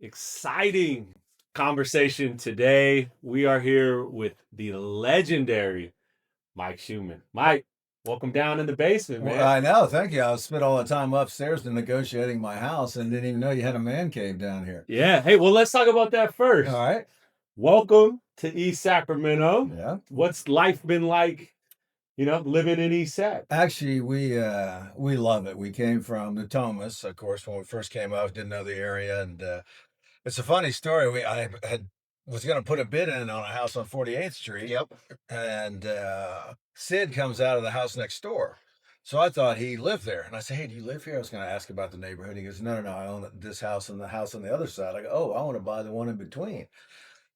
Exciting conversation today. We are here with the legendary Mike Shumann. Mike, welcome down in the basement, man. Well, I know. Thank you. I spent all the time upstairs negotiating my house and didn't even know you had a man cave down here. Yeah. Hey, well, let's talk about that first. All right. Welcome to East Sacramento. Yeah. What's life been like, living in East Sac? Actually, we love it. We came from the Thomas, of course, when we first came out, didn't know the area, and it's a funny story. I was going to put a bid in on a house on 48th Street. Yep. And Sid comes out of the house next door. So I thought he lived there. And I said, hey, do you live here? I was going to ask about the neighborhood. He goes, no, I own this house and the house on the other side. I go, oh, I want to buy the one in between.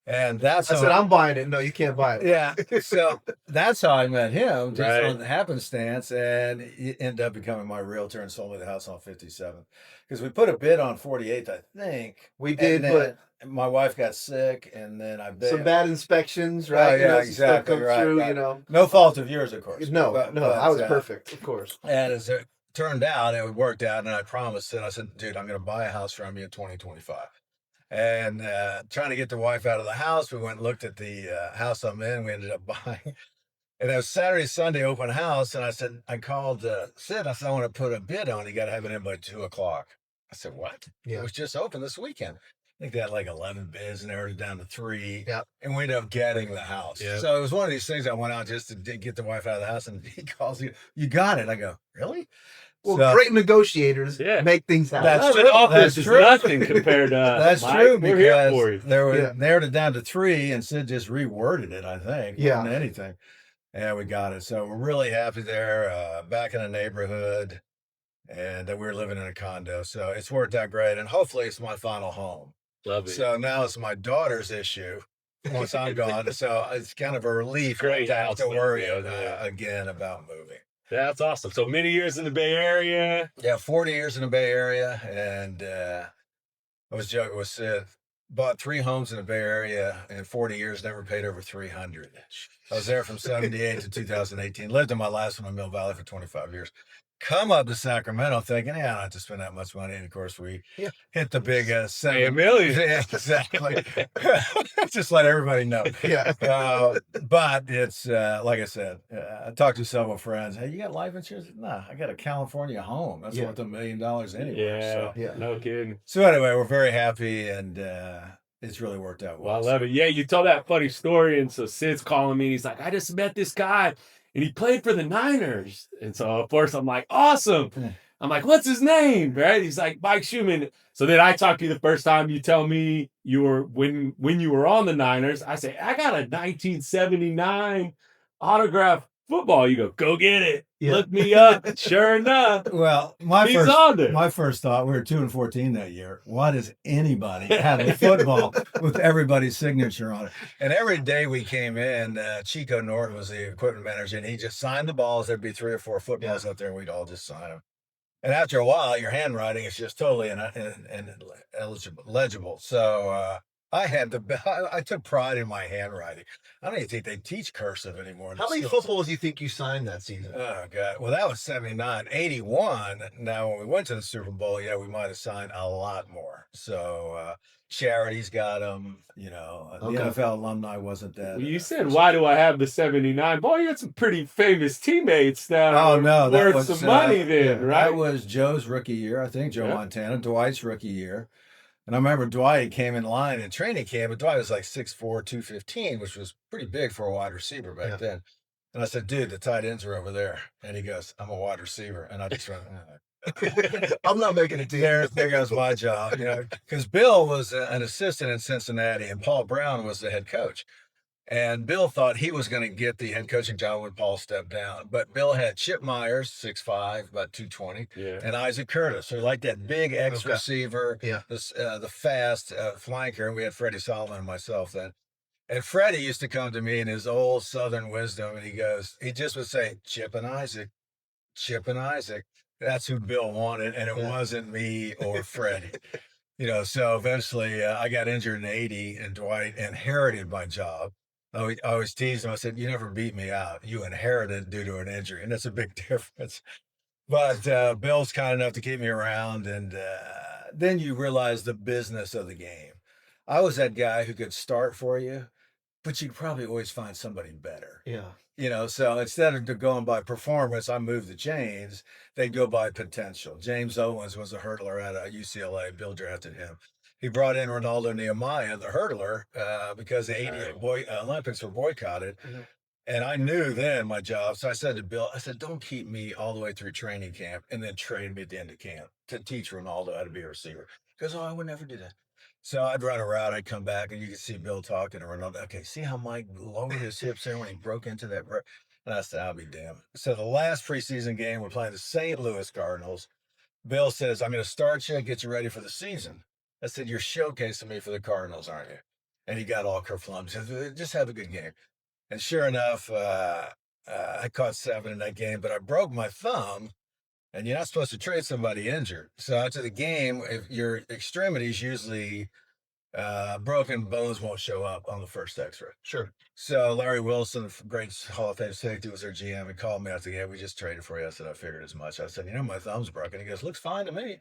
And that's I said, I'm buying it. No, you can't buy it. Yeah. So that's how I met him, just Right. on the happenstance. And he ended up becoming my realtor and sold me the house on 57th. Because we put a bid on 48th, I think. We did, but my wife got sick, and then I some bad inspections, right? Oh, yeah, some stuff exactly. come Right, through, right. No fault of yours, of course. No, But I was perfect, of course. And as it turned out, it worked out, and I promised it. I said, dude, I'm going to buy a house from you in 2025. And trying to get the wife out of the house, we went and looked at the house I'm in. We ended up buying. And it was Saturday, Sunday open house. And I called Sid. I said, I want to put a bid on. You got to have it in by 2:00. I said, what? Yeah. It was just open this weekend. I think they had like 11 bids and narrowed it down to 3. Yeah. And we ended up getting the house. Yep. So it was one of these things I went out just to get the wife out of the house. And he calls you got it. I go, really? Well, So- great negotiators make things happen. That's That's true. offers is true. nothing compared to That's Mike. true, We're here for because you. there were Yeah. narrowed it down to 3, and Sid just reworded it, I think. Yeah. More than anything. Yeah, we got it. So we're really happy there, back in the neighborhood, and we're living in a condo. So it's worked out great, and hopefully it's my final home. Love it. So now it's my daughter's issue once I'm gone. So it's kind of a relief Great not to have house to worry living, yeah. again about moving. That's awesome. So many years in the Bay Area. Yeah, 40 years in the Bay Area, and I was joking with Sid. Bought 3 homes in the Bay Area in 40 years, never paid over 300. I was there from 78 to 2018. Lived in my last one in Mill Valley for 25 years. Come up to Sacramento thinking, yeah, I don't have to spend that much money. And of course, we hit the big Pay $7 $1 million. Yeah, exactly. Just let everybody know. Yeah. But it's like I said, I talked to several friends. Hey, you got life insurance? Nah, I got a California home. That's worth $1 million anyway. Yeah, So. no kidding. So anyway, we're very happy, and it's really worked out well. Well, I love it. Yeah, you told that funny story, and so Sid's calling me, and he's like, I just met this guy, and he played for the Niners. And so, of course, I'm like, awesome. I'm like, what's his name? Right? He's like, Mike Shumann. So then I talked to you the first time. You tell me you were when you were on the Niners. I say, I got a 1979 autograph football. You go get it. Yeah. Look me up. Sure enough. Well, He's on there. my first thought, we were 2-14 that year. Why does anybody have a football with everybody's signature on it? And every day we came in, Chico Norton was the equipment manager, and he just signed the balls. There'd be 3 or 4 footballs out there, and we'd all just sign them. And after a while, your handwriting is just totally legible. So I took pride in my handwriting. I don't even think they teach cursive anymore. How many footballs do you think you signed that season? Oh, God. Well, that was 79. 81, now when we went to the Super Bowl, yeah, we might have signed a lot more. So Charity's got them, the NFL alumni wasn't that. Well, you said, why do I have the 79? Boy, you had some pretty famous teammates that Oh, no. That worth was some money then, right? That was Joe's rookie year, I think, Joe Montana, Dwight's rookie year. And I remember Dwight came in line in training camp, but Dwight was like 6'4", 215, which was pretty big for a wide receiver back then. And I said, dude, the tight ends are over there. And he goes, I'm a wide receiver. And I just went, I'm not making it to there goes my job. Because Bill was an assistant in Cincinnati, and Paul Brown was the head coach. And Bill thought he was going to get the head coaching job when Paul stepped down. But Bill had Chip Myers, 6'5", about 220, and Isaac Curtis, who liked that big X receiver, the fast flanker. And we had Freddie Solomon and myself then. And Freddie used to come to me in his old Southern wisdom, and he just would say, Chip and Isaac. That's who Bill wanted, and it wasn't me or Freddie. So eventually I got injured in 80, and Dwight inherited my job. I always teased him. I said, you never beat me out. You inherited due to an injury. And that's a big difference. But Bill's kind enough to keep me around. And then you realize the business of the game. I was that guy who could start for you, but you'd probably always find somebody better. Yeah. So instead of going by performance, I moved the chains. They'd go by potential. James Owens was a hurdler at UCLA. Bill drafted him. He brought in Ronaldo Nehemiah, the hurdler, because the 88 Olympics were boycotted. Mm-hmm. And I knew then my job. So I said to Bill, don't keep me all the way through training camp and then trade me at the end of camp to teach Ronaldo how to be a receiver. Because, I would never do that. So I'd run a route, I'd come back, and you could see Bill talking to Ronaldo. Okay, see how Mike lowered his hips there when he broke into that? And I said, I'll be damned. So the last preseason game, we're playing the St. Louis Cardinals. Bill says, I'm going to start you and get you ready for the season. I said, you're showcasing me for the Cardinals, aren't you? And he got all kerflumped. He said, just have a good game. And sure enough, I caught 7 in that game, but I broke my thumb. And you're not supposed to trade somebody injured. So after the game, if your extremities usually broken bones won't show up on the first X-ray. Sure. So Larry Wilson, great Hall of Fame safety, was their GM. He called me. I said, yeah, we just traded for you. I said, I figured as much. I said, my thumb's broken. He goes, looks fine to me.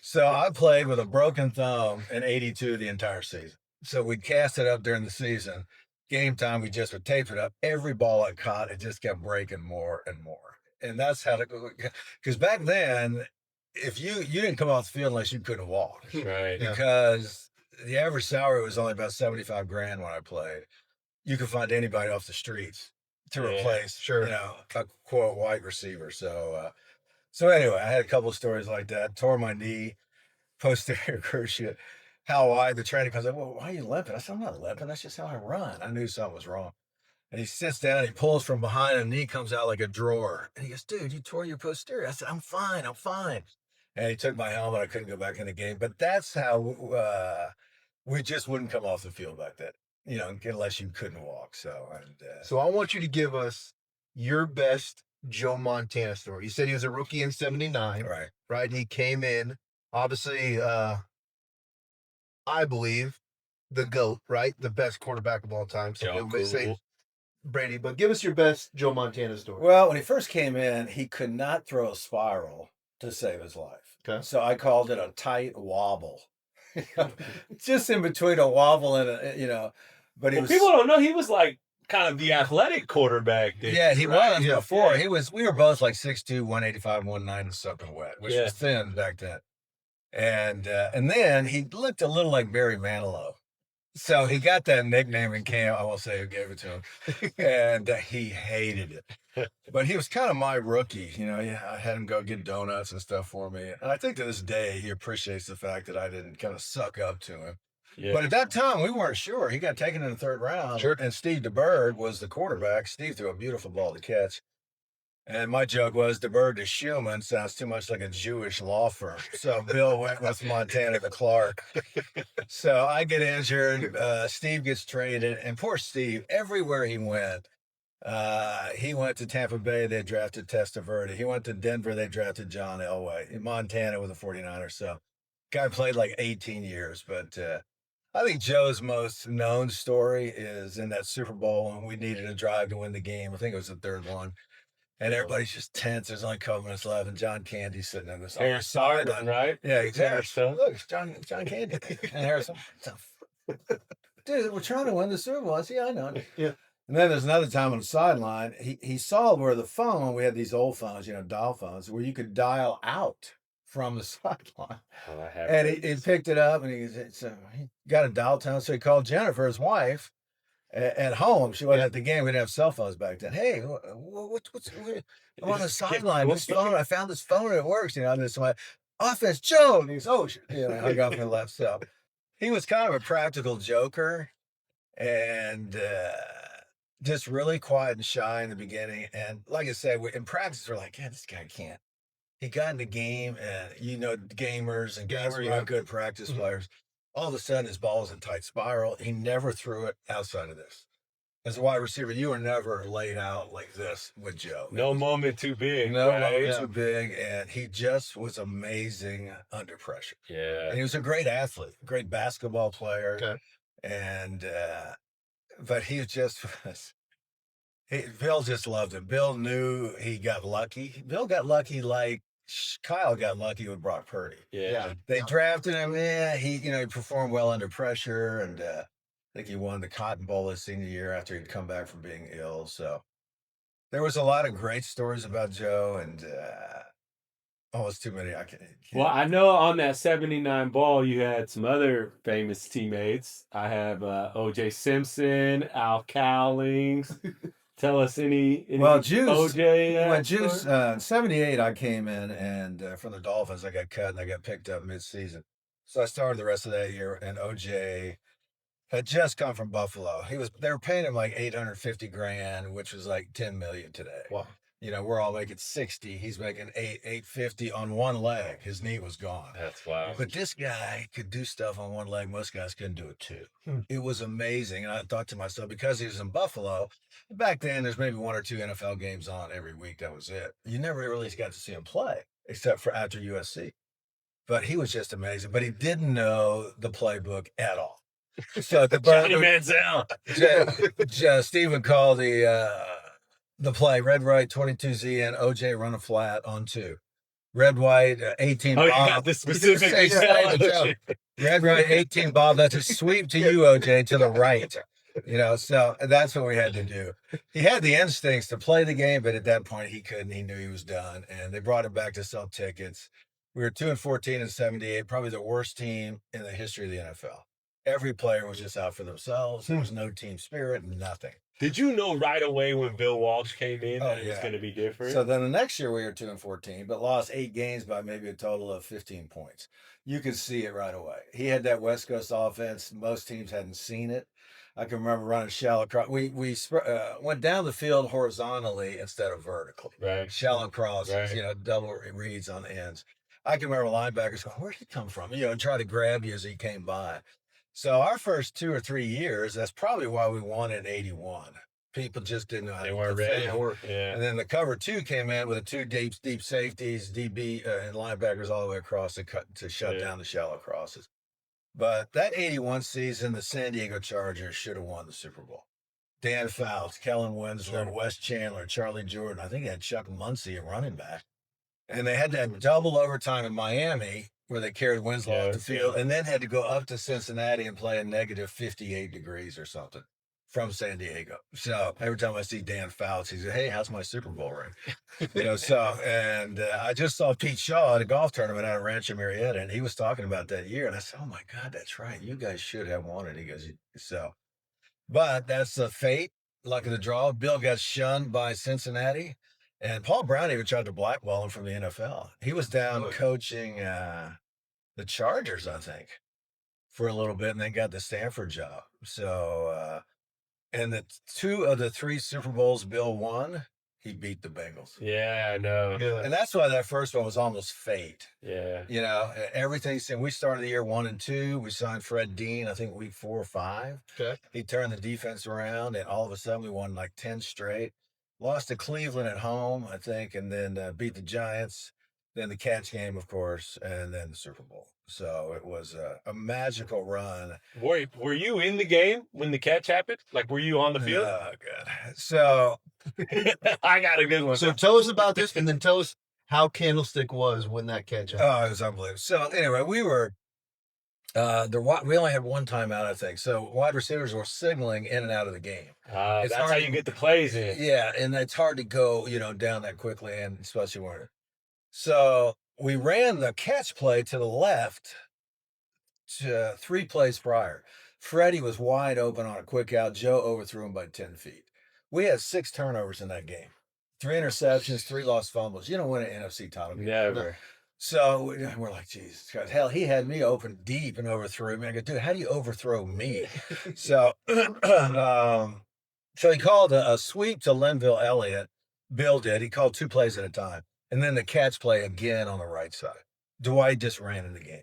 So I played with a broken thumb in 82 the entire season. So we'd cast it up during the season. Game time, we just would tape it up. Every ball I caught, it just kept breaking more and more. And that's how to go. Because back then, if you didn't come off the field unless you couldn't walk. Right. Because the average salary was only about $75,000 when I played. You could find anybody off the streets to replace, a quote white receiver. So anyway, I had a couple of stories like that. Tore my knee, posterior cruciate. How wide the training comes up. Well, why are you limping? I said, I'm not limping. That's just how I run. I knew something was wrong. And he sits down and he pulls from behind and the knee comes out like a drawer. And he goes, dude, you tore your posterior. I said, I'm fine. And he took my helmet. I couldn't go back in the game. But that's how we just wouldn't come off the field back then, unless you couldn't walk. So I want you to give us your best Joe Montana story. You said he was a rookie in 79. Right. And he came in, obviously, I believe, the GOAT, right? The best quarterback of all time. So people may say Brady, but give us your best Joe Montana story. Well, when he first came in, he could not throw a spiral to save his life. Okay. So I called it a tight wobble. Just in between a wobble and but people don't know he was like kind of the athletic quarterback. Yeah, he was before. Yeah. We were both like 6'2", 185, 190 soaking wet, which was thin back then. And then he looked a little like Barry Manilow. So he got that nickname in camp. I won't say who gave it to him. And he hated it. But he was kind of my rookie. I had him go get donuts and stuff for me. And I think to this day, he appreciates the fact that I didn't kind of suck up to him. Yeah. But at that time, we weren't sure. He got taken in the 3rd round. Sure. And Steve DeBerg was the quarterback. Steve threw a beautiful ball to catch. And my joke was, DeBerg to Shumann sounds too much like a Jewish law firm. So Bill went with Montana to Clark. So I get injured. Steve gets traded. And poor Steve, everywhere he went to Tampa Bay, they drafted Testaverde. He went to Denver, they drafted John Elway. In Montana with the 49ers. So guy played like 18 years. But I think Joe's most known story is in that Super Bowl when we needed a drive to win the game. I think it was the 3rd one. And everybody's just tense. There's only a couple minutes left, and John Candy's sitting in this sideline, right? Yeah, exactly. Look, it's John Candy and Harrison. Dude, we're trying to win the Super Bowl. I said, yeah, I know. Yeah. And then there's another time on the sideline, he saw where the phone, we had these old phones, dial phones, where you could dial out from the sideline. Oh, and he picked it up, and he got a dial tone, so he called Jennifer, his wife, at home. She wasn't at the game. We didn't have cell phones back then. Hey, what's I'm on the sideline. This phone, I found this phone and it works. And this my offense, Joe. And he's hung up and left. So he was kind of a practical joker and just really quiet and shy in the beginning. And like I said, in practice, we're like, yeah, this guy can't. He got in the game, and gamers and guys who are good practice players. All of a sudden, his ball was in tight spiral. He never threw it outside of this. As a wide receiver, you were never laid out like this with Joe. No moment too big. No moment too big. And he just was amazing under pressure. Yeah. And he was a great athlete, great basketball player. Okay. And, but he just was, Bill just loved him. Bill knew he got lucky. Bill got lucky like Kyle got lucky with Brock Purdy. Yeah. They drafted him. Yeah, he performed well under pressure, and I think he won the Cotton Bowl his senior year after he'd come back from being ill. So there was a lot of great stories about Joe, and almost too many. I can't. Well, I know on that 79 ball, you had some other famous teammates. I have OJ Simpson, Al Cowlings. Tell us any Well, Juice, OJ. when Juice, 78, I came in, and from the Dolphins, I got cut, and I got picked up mid-season. So I started the rest of that year, and OJ had just come from Buffalo. They were paying him like $850,000, which was like $10 million today. Wow. We're all making 60. He's making $850 on one leg. His knee was gone. That's wild. But this guy could do stuff on one leg. Most guys couldn't do it too. It was amazing. And I thought to myself, because he was in Buffalo, back then there's maybe 1 or 2 NFL games on every week. That was it. You never really got to see him play, except for after USC. But he was just amazing. But he didn't know the playbook at all. So Johnny Manziel. Stephen called the play, red, right, 22Z, and OJ run a flat on 2. Red, white, 18 Oh, you bob. got the specific Red, right, 18 bob. That's a sweep to you, OJ, to the right. So that's what we had to do. He had the instincts to play the game, but at that point he couldn't. He knew he was done. And they brought him back to sell tickets. We were 2-14 in 78, probably the worst team in the history of the NFL. Every player was just out for themselves. There was no team spirit, nothing. Did you know right away when Bill Walsh came in that it was going to be different? So then the next year we were 2-14, but lost 8 games by maybe a total of 15 points. You could see it right away. He had that West Coast offense. Most teams hadn't seen it. I can remember running shallow cross. We went down the field horizontally instead of vertically. Right. Shallow crosses, Right. double reads on the ends. I can remember linebackers going, "Where'd he come from?" And try to grab you as he came by. So our first 2 or 3 years, that's probably why we won in 81. People just didn't know how to weren't ready. Yeah. And then the cover 2 came in with the 2 deep safeties, DB, and linebackers all the way across to shut down the shallow crosses. But that 81 season, the San Diego Chargers should have won the Super Bowl. Dan Fouts, Kellen Winslow, Wes Chandler, Charlie Jordan. I think they had Chuck Muncie at running back. And they had that double overtime in Miami where they carried Winslow off the field and then had to go up to Cincinnati and play a negative 58 degrees or something from San Diego. So every time I see Dan Fouts, he says, "Hey, how's my Super Bowl ring?" And I just saw Pete Shaw at a golf tournament out of Rancho Marietta, and he was talking about that year. And I said, "Oh my God, that's right. You guys should have won it." He goes, but that's the fate, luck of the draw. Bill got shunned by Cincinnati. And Paul Brown even tried to blackball him from the NFL. He was down coaching the Chargers, I think, for a little bit, and then got the Stanford job. So, and the 2 of the 3 Super Bowls Bill won, he beat the Bengals. Yeah, I know. And that's why that first one was almost fate. Yeah. Everything. We started the year 1-2. We signed Fred Dean, I think week 4 or 5. Okay. He turned the defense around, and all of a sudden we won like 10 straight. Lost to Cleveland at home, I think, and then beat the Giants, then the catch game, of course, and then the Super Bowl. So it was a magical run. Were you in the game when the catch happened? Like, were you on the field? Oh, God. So I got a good one. So tell us about this, and then tell us how Candlestick was when that catch happened. Oh, it was unbelievable. So anyway, we were we only had 1 timeout, I think. So wide receivers were signaling in and out of the game. That's how you get the plays in. Yeah, and it's hard to go, down that quickly, and especially when. So we ran the catch play to the left to 3 plays prior. Freddie was wide open on a quick out. Joe overthrew him by 10 feet. We had 6 turnovers in that game. 3 interceptions, 3 lost fumbles. You don't win an NFC title game. Never. So we're like, Jesus Christ. Hell, he had me open deep and overthrew me. I go, dude, how do you overthrow me? So he called a sweep to Linville Elliott. Bill did. He called 2 plays at a time. And then the catch play again on the right side. Dwight just ran in the game.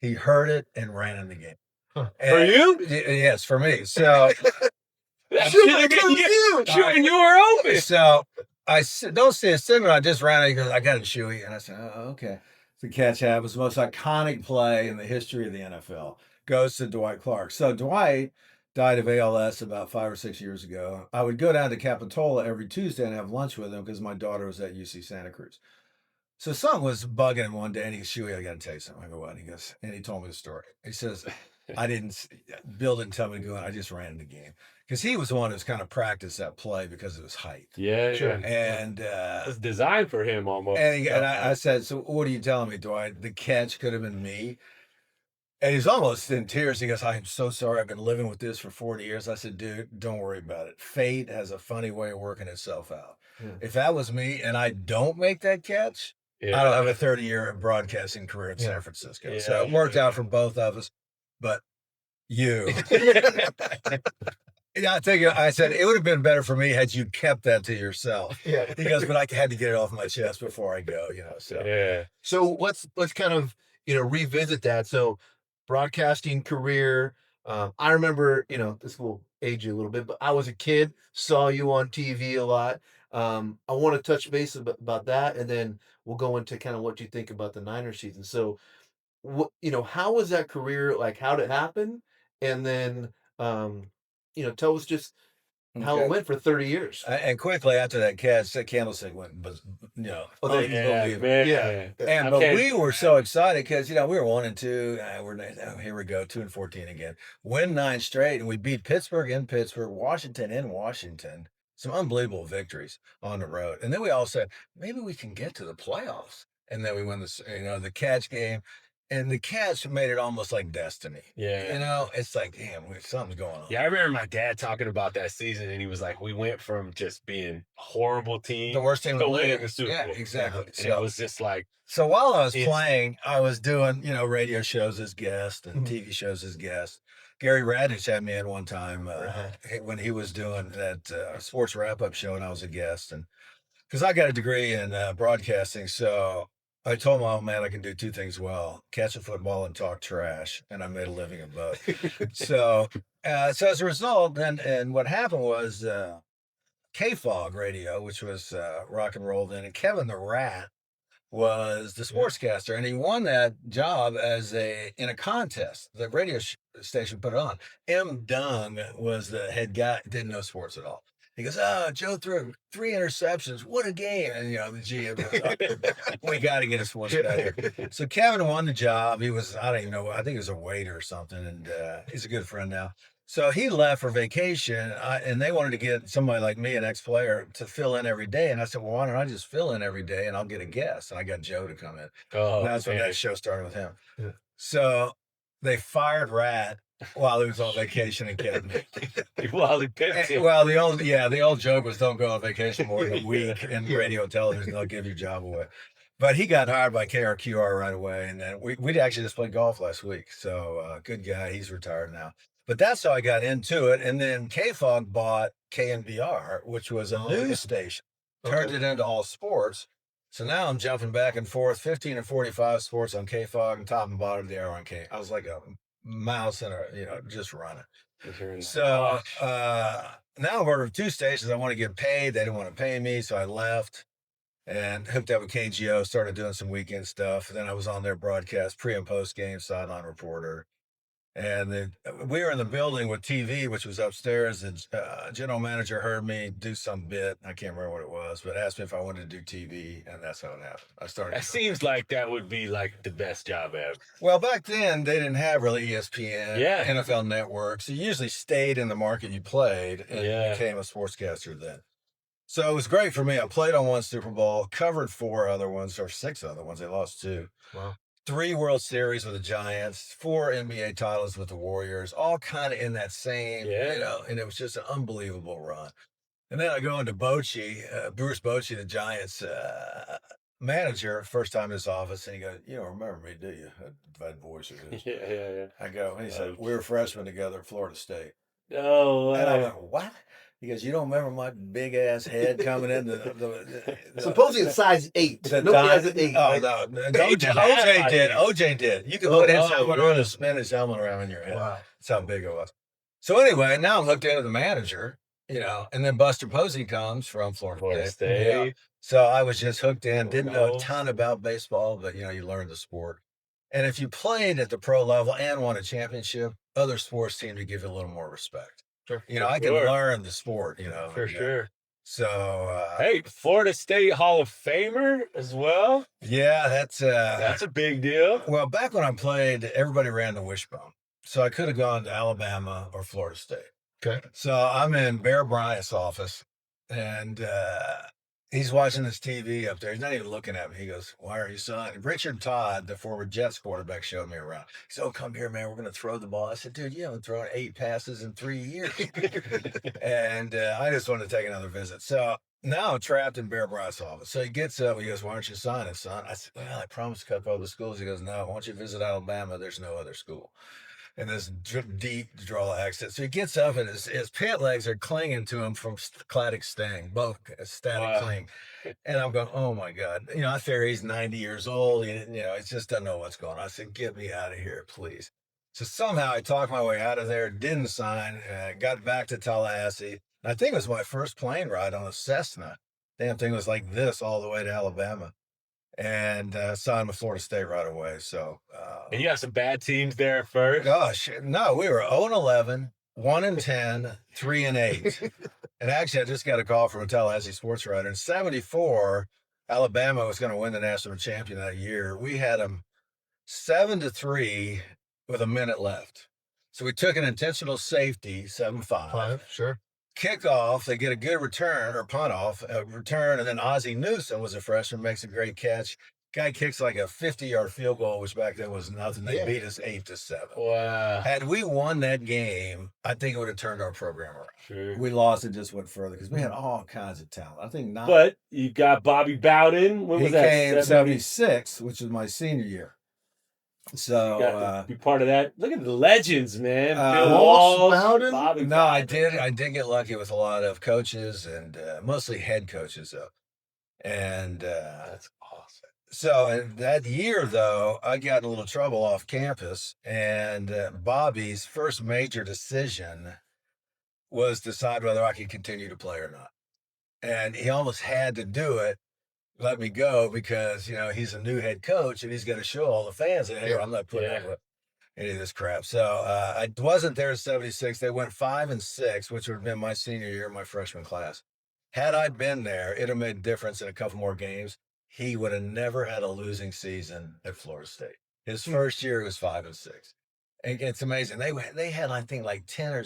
He heard it and ran in the game. Huh. For you? Yes, for me. So Shooting, you were open. So I don't see a signal. I just ran. He goes, "I got it, Chewy." And I said, "Oh, okay." The catch happens. The most iconic play in the history of the NFL goes to Dwight Clark. So Dwight died of ALS about 5 or 6 years ago. I would go down to Capitola every Tuesday and have lunch with him because my daughter was at UC Santa Cruz. So something was bugging him one day, and he goes, Shuey, I got to tell you something. I go, what? He goes, and he told me the story. He says, Bill didn't tell me to go in. I just ran in the game. Because he was the one who's kind of practiced that play because of his height. Yeah, Sure. And it's designed for him almost. and I said, so what are you telling me, Dwight? The catch could have been me. And he's almost in tears. He goes, I'm so sorry. I've been living with this for 40 years. I said, dude, don't worry about it. Fate has a funny way of working itself out. Yeah. If that was me and I don't make that catch, Yeah. I don't have a 30-year broadcasting career in San Francisco. So it worked out for both of us. But you. Yeah, I said, it would have been better for me had you kept that to yourself. Yeah. He goes, but I had to get it off my chest before I go, so. Yeah. So let's kind of, revisit that. So broadcasting career, I remember, this will age you a little bit, but I was a kid, saw you on TV a lot. I want to touch base about that, and then we'll go into kind of what you think about the Niners season. So, how was that career? Like, how did it happen? And then, tell us just how it went for 30 years. And quickly after that catch, that candlestick went, but But we were so excited because we were 1-2. Here we go, 2-14 again. Win 9 straight, and we beat Pittsburgh in Pittsburgh, Washington in Washington. Some unbelievable victories on the road, and then we all said maybe we can get to the playoffs. And then we won the catch game. And the catch made it almost like destiny. Yeah. It's like, damn, something's going on. Yeah, I remember my dad talking about that season, and he was like, we went from just being a horrible team, the worst team to in the league, winning the Super Bowl. Yeah, exactly. And it was just like. So while I was playing, I was doing, radio shows as guest and TV shows as guest. Gary Radich had me in one time when he was doing that sports wrap-up show, and I was a guest. And because I got a degree in broadcasting, so I told my old man I can do 2 things well: catch a football and talk trash, and I made a living of both. so as a result, and what happened was KFOG radio, which was rock and roll then, and Kevin the Rat was the sportscaster, and he won that job in a contest. The radio station put it on. M. Dung was the head guy, didn't know sports at all. He goes, Joe threw 3 interceptions. What a game. And, the GM goes, we got to get a sports guy here. So Kevin won the job. He was, I don't even know, I think he was a waiter or something. And he's a good friend now. So he left for vacation, and they wanted to get somebody like me, an ex-player, to fill in every day. And I said, well, why don't I just fill in every day and I'll get a guest? And I got Joe to come in. And that's when that show started with him. Yeah. So they fired Rat while he was on vacation and kept me. While he picked him. Well, the old joke was don't go on vacation more than a week in radio and television. They'll give your job away. But he got hired by KRQR right away. And then we actually just played golf last week. So good guy. He's retired now. But that's how I got into it. And then KFOG bought KNBR, which was a news station, turned it into all sports. So now I'm jumping back and forth, 15 and 45 sports on KFOG and top and bottom of the hour on K. I was like a mouse and just running. So now I'm working 2 stations. I want to get paid. They didn't want to pay me, so I left and hooked up with KGO, started doing some weekend stuff. And then I was on their broadcast, pre and post game, sideline reporter. And then we were in the building with TV, which was upstairs. And general manager heard me do some bit. I can't remember what it was, but asked me if I wanted to do TV. And that's how it happened. I started. It seems like that would be like the best job ever. Well, back then, they didn't have really ESPN, NFL Network. So you usually stayed in the market you played and became a sportscaster then. So it was great for me. I played on 1 Super Bowl, covered 4 other ones, or 6 other ones. They lost 2. Wow. 3 World Series with the Giants, 4 NBA titles with the Warriors, all kind of in that same, and it was just an unbelievable run. And then I go into Bochy, Bruce Bochy, the Giants manager, first time in his office, and he goes, you don't remember me, do you? That voice of his. Yeah. I go, and he said, we were freshmen together at Florida State. Oh, and I went, what? He goes, you don't remember my big ass head coming in supposedly it's size 8. Nobody has an 8. Oh, no. OJ did. OJ did. You can put his helmet on and spin his helmet around in your head. Wow. That's how big it was. So anyway, now I'm hooked into the manager, and then Buster Posey comes from Florida State. Yeah. So I was just hooked in, didn't know a ton about baseball, but you learn the sport. And if you played at the pro level and won a championship, other sports seem to give you a little more respect. Sure. I can learn the sport, For sure. So Hey, Florida State Hall of Famer as well. yeah, That's a big deal. well, back when I played, everybody ran the wishbone. So I could have gone to Alabama or Florida State. Okay. So I'm in Bear Bryant's office, and he's watching this TV up there. He's not even looking at me. He goes, "Why are you signing?" Richard Todd, the former Jets quarterback, showed me around. He said, "Oh, come here, man. We're going to throw the ball." I said, "Dude, you haven't thrown 8 passes in 3 years." And I just wanted to take another visit. So now I'm trapped in Bear Bryant's office. So he gets up. He goes, "Why aren't you signing, son?" I said, "Well, I promised to cut all the schools." He goes, "No, once you visit Alabama, there's no other school." And this deep drawl accent. So he gets up and his pant legs are clinging to him from static sting, both static cling. And I'm going, oh my God. You know, I figure he's 90 years old. He just doesn't know what's going on. I said, get me out of here, please. So somehow I talked my way out of there, didn't sign, got back to Tallahassee. I think it was my first plane ride on a Cessna. Damn thing was like this all the way to Alabama. And signed with Florida State right away. So, And you have some bad teams there at first. gosh, no, we were 0-11, 1-10, 3-8. And actually, I just got a call from a Tallahassee sports writer. In '74, Alabama was going to win the national champion that year. We had them 7-3 with a minute left. So we took an intentional safety, 7-5. 5, sure. Kickoff, they get a good return or punt off, a return, and then Ozzie Newsome was a freshman, makes a great catch. Guy kicks like a 50-yard field goal, which back then was nothing. They beat us 8-7. Wow. Had we won that game, I think it would have turned our program around. Sure. We lost and just went further because we had all kinds of talent. I think not. But you got Bobby Bowden. When He was that? came 76, which was my senior year. So You got to be part of that. Look at the legends, man. Bill Walsh, Walsh, Bowden? Bobby no, I did get lucky with a lot of coaches and mostly head coaches though. And That's awesome. so in that year, though, I got in a little trouble off campus, and Bobby's first major decision was decide whether I could continue to play or not. And he almost had to do it, let me go, because, he's a new head coach, and he's got to show all the fans that, hey, I'm not putting up with any of this crap. So I wasn't there in '76. They went 5-6, which would have been my senior year, my freshman class. Had I been there, it would have made a difference in a couple more games. He would have never had a losing season at Florida State. His first year was 5-6. And it's amazing. They had, I think, like 10 or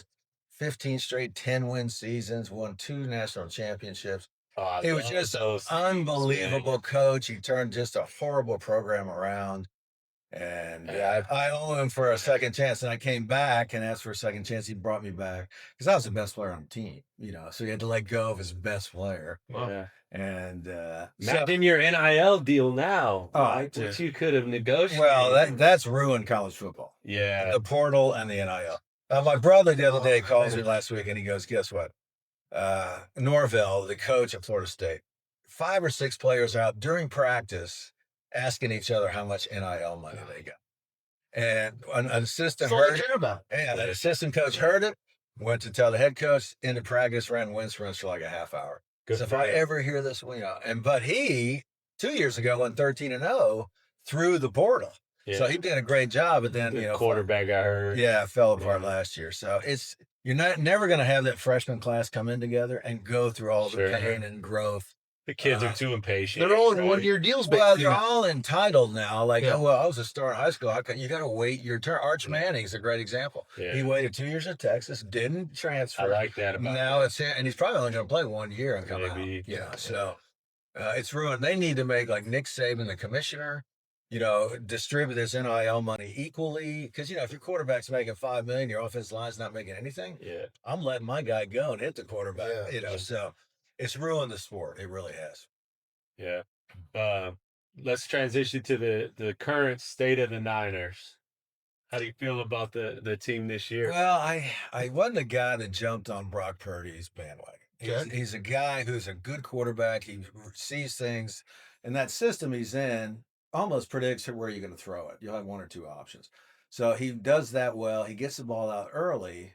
15 straight 10-win seasons, won 2 national championships. Oh, He was just an unbelievable coach. He turned just a horrible program around. And I owe him for a second chance. And I came back and asked for a second chance. He brought me back because I was the best player on the team, so he had to let go of his best player. Yeah. And imagine your NIL deal now, right? Which you could have negotiated. Well, that's ruined college football. Yeah. The portal and the NIL. My brother the other day calls me last week and he goes, guess what? Norvell, the coach at Florida State, 5 or 6 players out during practice asking each other how much NIL money they got. And an assistant heard it. Yeah, an assistant coach heard it, went to tell the head coach, into practice, ran wind sprints for like a half hour. Because if I ever hear this, but he 2 years ago went 13-0 through the portal. Yeah. So he did a great job, but then the quarterback got hurt. Yeah, fell apart last year. So you're never going to have that freshman class come in together and go through all the pain and growth. The kids are too impatient. They're all in 1-year deals. Well, they're all entitled now. Like, I was a star in high school. You got to wait your turn. Arch Manning's a great example. Yeah. He waited 2 years at Texas, didn't transfer. I like that about now him. And he's probably only going to play 1 year and come out. So it's ruined. They need to make like Nick Saban, the commissioner, distribute this NIL money equally. Because, if your quarterback's making $5 million, your offensive line's not making anything. Yeah, I'm letting my guy go and hit the quarterback. So. It's ruined the sport. It really has. Yeah. Let's transition to the current state of the Niners. How do you feel about the team this year? Well, I wasn't a guy that jumped on Brock Purdy's bandwagon. He's a guy who's a good quarterback. He sees things, and that system he's in almost predicts where you're going to throw it. You'll have 1 or 2 options. So he does that well. He gets the ball out early.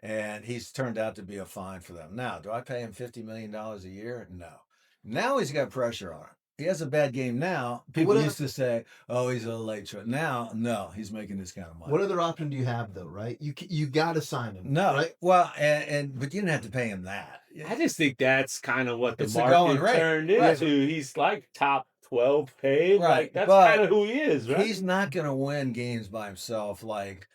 And he's turned out to be a find for them. Now, do I pay him $50 million a year? No. Now he's got pressure on him. he has a bad game now. People used to say, "Oh, he's a late choice." Now, no, he's making this kind of money. What other option do you have though? Right? You got to sign him. No, right? Well, but you didn't have to pay him that. I just think that's kind of what the It's the going market rate. turned Right. into. He's like top 12 paid. Right. Like that's But kind of who he is, right? He's not going to win games by himself, like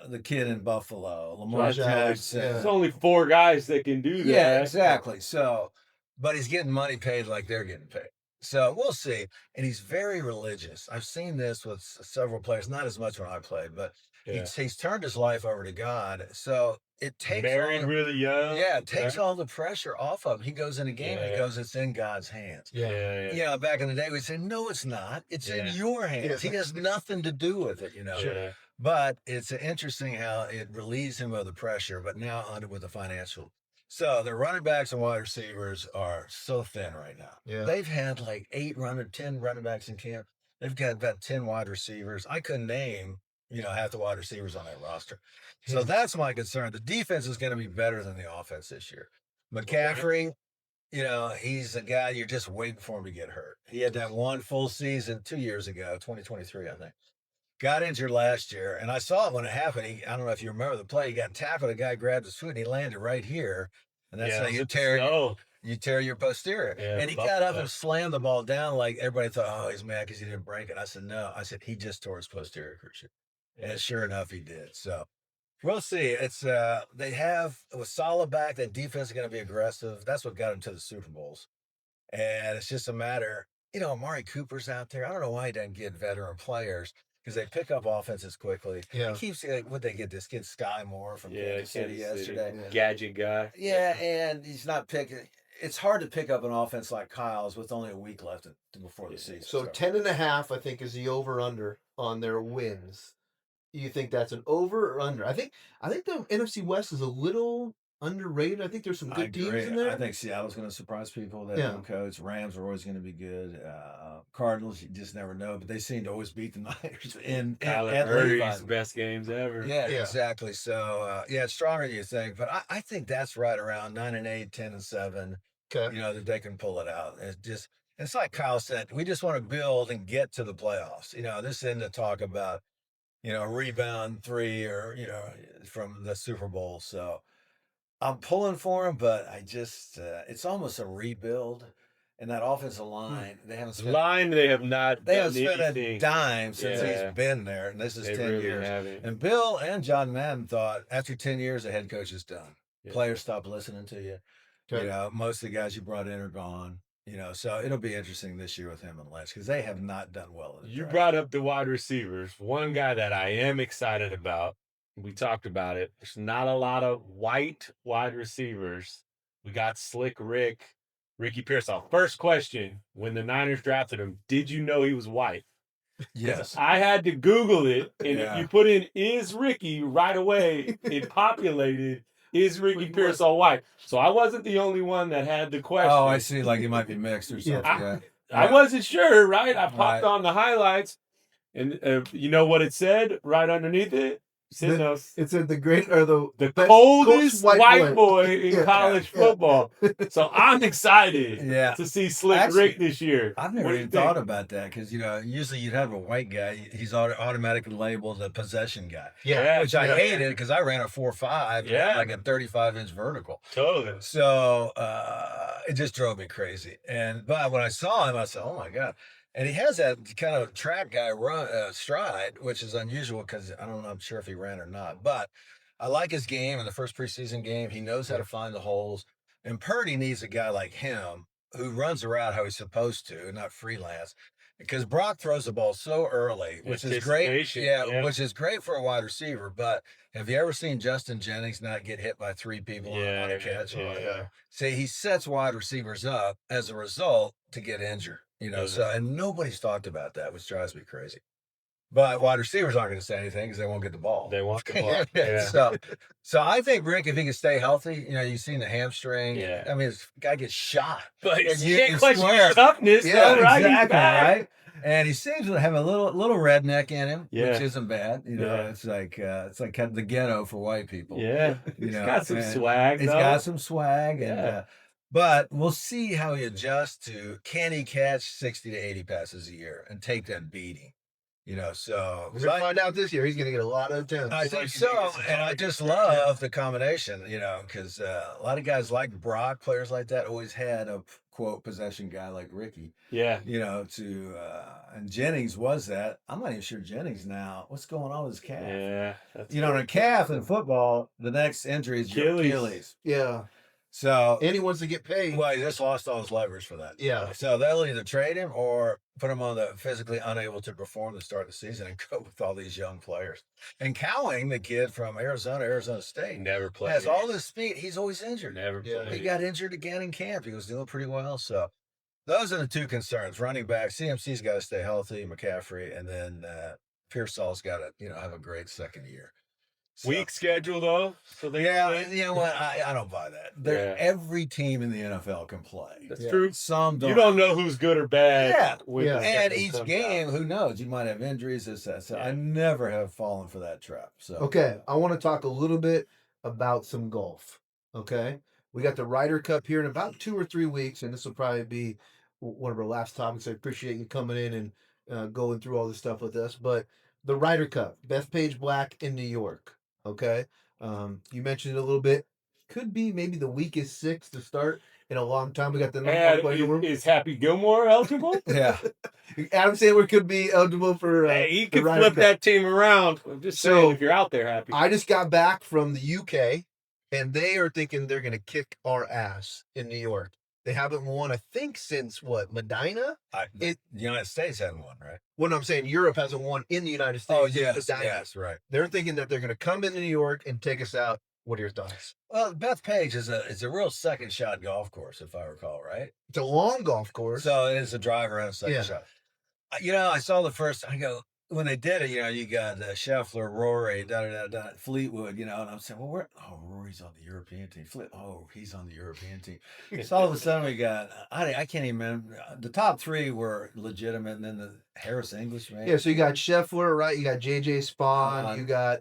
the kid in Buffalo, Lamar Jackson. There's only 4 guys that can do that. Yeah, exactly. So, but he's getting money paid like they're getting paid. So we'll see. And he's very religious. I've seen this with several players, not as much when I played, but he's turned his life over to God. So it takes married really young. Yeah, it takes all the pressure off of him. He goes in a game, he goes, it's in God's hands. Yeah. Back in the day, we'd say, no, it's not. It's in your hands. He has nothing to do with it, Sure. But it's interesting how it relieves him of the pressure, but now on with the financial. So the running backs and wide receivers are so thin right now. Yeah. They've had like 10 running backs in camp. They've got about 10 wide receivers. I couldn't name, half the wide receivers on that roster. So that's my concern. The defense is going to be better than the offense this year. McCaffrey, he's a guy you're just waiting for him to get hurt. He had that one full season 2 years ago, 2023, I think. Got injured last year, and I saw it when it happened. I don't know if you remember the play. He got tackled. The guy grabbed his foot, and he landed right here. And that's how you tear your posterior. And he got up and slammed the ball down like everybody thought, oh, he's mad because he didn't break it. I said, no. I said, he just tore his posterior cruciate. And sure enough, he did. So we'll see. It's they have with solid back. That defense is going to be aggressive. That's what got him to the Super Bowls. And it's just a matter, Amari Cooper's out there. I don't know why he doesn't get veteran players. Because they pick up offenses quickly. Yeah. He keeps would they get this kid Sky Moore from Kansas City yesterday? Gadget guy. Yeah, and he's not picking. It's hard to pick up an offense like Kyle's with only a week left before the season. So 10.5, I think, is the over/under on their wins. You think that's an over or under? I think the NFC West is a little underrated. I think there's some good teams in there. I think Seattle's going to surprise people. That young coach. Rams are always going to be good. Cardinals, you just never know, but they seem to always beat the Niners. And Purdy's best games ever. Yeah, exactly. So it's stronger than you think, but I think that's right around 9-8, 10-7. Okay, that they can pull it out. It's like Kyle said. We just want to build and get to the playoffs. This isn't to talk about rebound 3 or from the Super Bowl. So I'm pulling for him, but I just it's almost a rebuild. And that offensive line, they haven't spent they have not. They haven't spent a dime since he's been there, and this is 10 years. Haven't. And Bill and John Madden thought after 10 years, the head coach is done. Players stop listening to you. Okay. Most of the guys you brought in are gone. So it'll be interesting this year with him and Lynch because they have not done well. You brought up the wide receivers. One guy that I am excited about. We talked about it. There's not a lot of white wide receivers. We got Slick Ricky Pearsall. First question, when the Niners drafted him, did you know he was white? Yes. I had to Google it, and if you put in "is Ricky" right away, it populated "is Ricky Pearsall white?" So I wasn't the only one that had the question. Oh, I see. Like he might be mixed or something. I wasn't sure, right? I popped on the highlights, and you know what it said right underneath it? It said the coldest white boy in college football. So I'm excited to see Slick Rick this year. I've never even thought about that because usually you'd have a white guy. He's automatically labeled a possession guy. Yeah, which I hated because I ran a 4.5, like a 35-inch vertical. Totally. So it just drove me crazy. But when I saw him, I said, "Oh my God." And he has that kind of track guy stride, which is unusual because I'm sure if he ran or not. But I like his game in the first preseason game. He knows how to find the holes. And Purdy needs a guy like him who runs around how he's supposed to, not freelance. Because Brock throws the ball so early, which is great. Yeah, which is great for a wide receiver. But have you ever seen Justin Jennings not get hit by 3 people on a catch? See, he sets wide receivers up as a result to get injured. And nobody's talked about that, which drives me crazy. But wide receivers aren't going to say anything because they won't get the ball. They want the ball. So I think Rick, if he can stay healthy, you've seen the hamstring. Yeah. I mean, this guy gets shot. But you can't question his toughness, right? Exactly, right? And he seems to have a little redneck in him, which isn't bad. It's like kind of the ghetto for white people. Yeah, he's got some swag. He's got some swag, and But we'll see how he adjusts to, can he catch 60 to 80 passes a year and take that beating? So We're gonna find out this year. He's gonna get a lot of attempts. I think so, and I just love the combination, because a lot of guys like Brock, players like that, always had a quote possession guy like Ricky. Yeah. And Jennings was that. I'm not even sure Jennings now. What's going on with his calf? Yeah. In a calf in football, the next injury is your Achilles. Yeah. So And he wants to get paid. well, he just lost all his leverage for that. Yeah. So they'll either trade him or put him on the physically unable to perform to start the season and go with all these young players. And Cowing, the kid from Arizona State, Never played. has all this speed. He's always injured. Never Yeah. played. He got injured again in camp. He was doing pretty well. So those are the two concerns. Running back, CMC's got to stay healthy, McCaffrey, and then Pearsall's got to, have a great second year. So, Weak schedule though. So they you know what? I don't buy that. Every team in the NFL can play. That's true. Some don't. You don't know who's good or bad. Yeah. when the And schedule each comes game, out. who knows? You might have injuries, this, that. So Yeah. I never have fallen for that trap. So Okay, I want to talk a little bit about some golf. Okay, we got the Ryder Cup here in about 2 or 3 weeks, and this will probably be one of our last topics. I appreciate you coming in and going through all this stuff with us. But the Ryder Cup, Bethpage Black in New York. Okay, you mentioned it a little bit. Could be maybe the weakest 6 to start in a long time. We got the number one And player room. is Happy Gilmore eligible? yeah. Adam Sandler could be eligible for. Hey, he the can Ryder flip Cup. that team around. I'm just So, saying, if you're out there, Happy. I just got back from the UK, and they are thinking they're going to kick our ass in New York. They haven't won, I think, since what, Medina? The United States hadn't won, right? What I'm saying, Europe hasn't won in the United States. Oh, since Medina. yes, right. They're thinking that they're going to come into New York and take us out. What are your thoughts? Well, Bethpage is a real second shot golf course, if I recall, right? It's a long golf course. So it is a driver and a second shot. I saw the first. I go when they did it. You got Scheffler, Rory, Fleetwood. And I'm saying, well, Rory's on the European team. He's on the European team. So all of a sudden we got. I can't even remember. The top 3 were legitimate, and then the Harris English, man. Yeah, so you got Scheffler, right? You got JJ Spawn. You got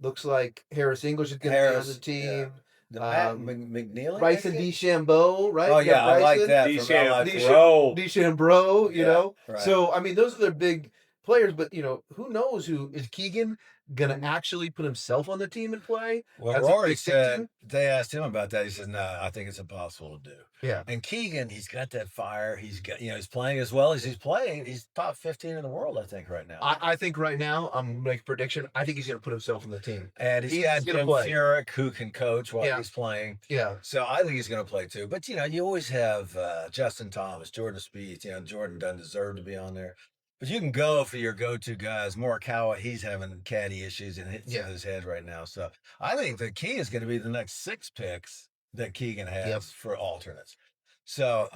looks like Harris English is going to be on the team. Yeah. McNeely, Bryson DeChambeau, right? Oh You got yeah, I like that. DeChambeau. DeChambeau, Right. So I mean, those are their big players, but who knows who is Keegan gonna actually put himself on the team and play? Well, Rory said they asked him about that. He said, "No, I think it's impossible to do." Yeah. And Keegan, he's got that fire. He's got, he's playing as well as he's playing. He's top 15 in the world, I think, right now. I think right now, I'm gonna make a prediction. I think he's gonna put himself on the team. And he's got Jim Furyk who can coach while he's playing. Yeah. So I think he's going to play too. But you always have Justin Thomas, Jordan Spieth. Jordan doesn't deserve to be on there. But you can go for your go-to guys. Morikawa, he's having caddy issues and hitting his head right now. So I think the key is going to be the next 6 picks that Keegan has for alternates. So,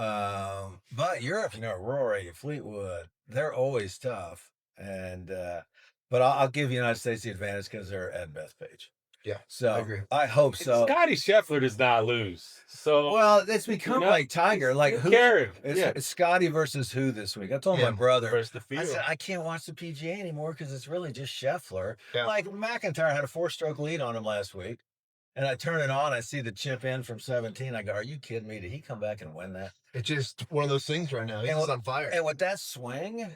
but Europe, Rory, Fleetwood, they're always tough. And but I'll give the United States the advantage because they're at Bethpage. Yeah, so I agree. I hope so. Scotty Scheffler does not lose. So well, it's become like Tiger. Like who cares? It's Scotty versus who this week? I told my brother. Versus the field. I said I can't watch the PGA anymore because it's really just Scheffler. Yeah. Like McIntyre had a 4-stroke lead on him last week, and I turn it on. I see the chip in from 17. I go, "Are you kidding me? Did he come back and win that?" It's just one of those things right now. He's just on fire. And with that swing,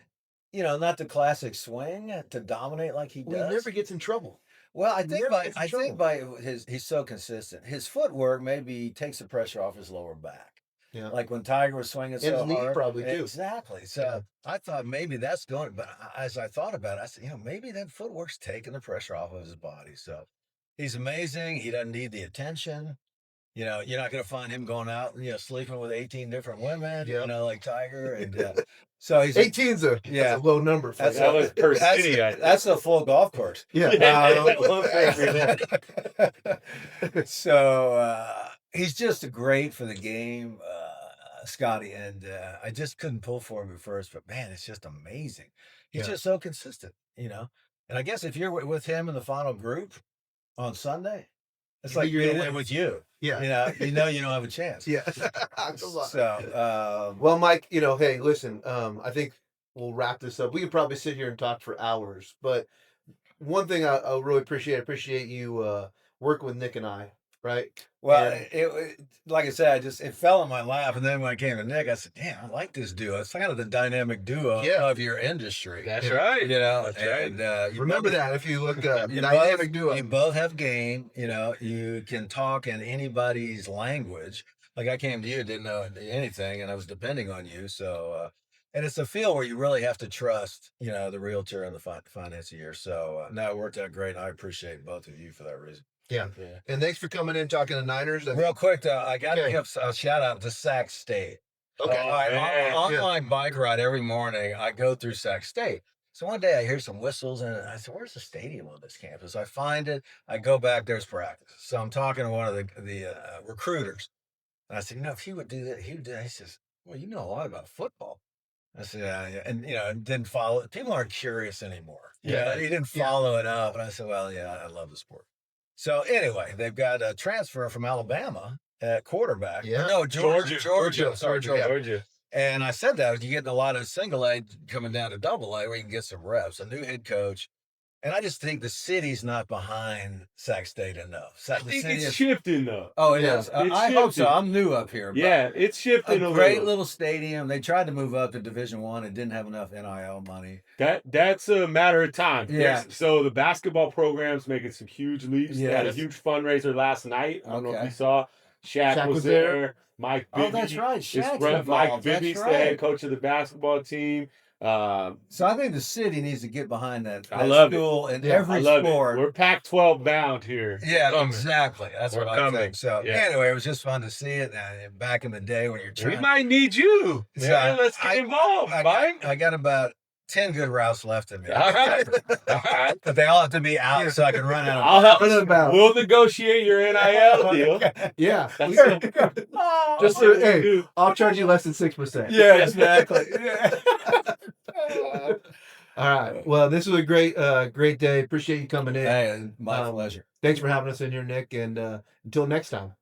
not the classic swing to dominate like he does. He never gets in trouble. Well, I think by he's so consistent. His footwork maybe takes the pressure off his lower back. Yeah. Like when Tiger was swinging so his knee hard. probably too. Exactly. So I thought maybe that's going, but as I thought about it, I said, maybe that footwork's taking the pressure off of his body. So he's amazing. He doesn't need the attention. You're not going to find him going out, sleeping with 18 different women, like Tiger. And so he's 18's that's a low number. For that was per city. That's a full golf course. Yeah. So he's just great for the game, Scotty. And I just couldn't pull for him at first, but man, it's just amazing. He's just so consistent, And I guess if you're with him in the final group on Sunday, it's like you're in with you. Yeah. You don't have a chance. Yeah. So, well, Mike, hey, listen, I think we'll wrap this up. We could probably sit here and talk for hours, but one thing I really appreciate you working with Nick and I right? Well, And- it like I said, it fell in my lap, and then when I came to Nick, I said, "Damn, I like this duo. It's kind of the dynamic duo of your industry." That's right. You know, That's right. and you Remember both- that if you look up you dynamic both, duo. You both have game. You know, you can talk in anybody's language. Like I came to you, didn't know anything, and I was depending on you. So, and it's a field where you really have to trust, you know, the realtor and the financier. So, no, it worked out great. And I appreciate both of you for that reason. Yeah. And thanks for coming in talking to Niners. Real quick, though, I got to give a shout out to Sac State. Okay. On my bike ride every morning, I go through Sac State. So one day I hear some whistles, and I said, "Where's the stadium on this campus?" I find it. I go back. There's practice. So I'm talking to one of the recruiters, and I said, "You know, if he would do that, he would do that." He says, "Well, you know a lot about football." I said, yeah. And, you know, didn't follow it. People aren't curious anymore. Yeah. He didn't follow it up. And I said, well, yeah, I love the sport. So anyway, they've got a transfer from Alabama at quarterback. Yeah. No, Georgia. Sorry, Georgia. Georgia. And I said that you're getting a lot of single A coming down to double A where you can get some reps, a new head coach. And I just think the city's not behind Sac State enough. I think it's shifting though. Oh, it Yeah. is. I hope so. I'm new up here. But Yeah, it's shifting a a great little. little stadium. They tried to move up to Division I and didn't have enough NIL money. That's a matter of time. Yeah. So the basketball program's making some huge leaps. They had a Yes. huge fundraiser last night. I don't know if Okay. you saw. Shaq was there. Mike Bibby. Oh, that's right. Shaq's Mike involved. Bibby's That's the head right. coach of the basketball team. So I think the city needs to get behind that I love it. school in Yeah, every I love sport. it. We're Pac-12 bound here. Yeah, Coming. exactly. That's We're what I coming. think. So Yeah. anyway, it was just fun to see it. Back in the day when you're We trying, might need you. So Yeah, let's get involved, Mike. I got about 10 good routes left in me. All right. All right. But they all have to be out so I can run out of I'll help. Run it about. We'll negotiate your NIL deal. Yeah. That's Just so, hey, I'll charge you less than 6%. Yeah, exactly. All right. Well, this was a great day. Appreciate you coming in. Hey, my Um, pleasure. Thanks for having us in here, Nick. And until next time.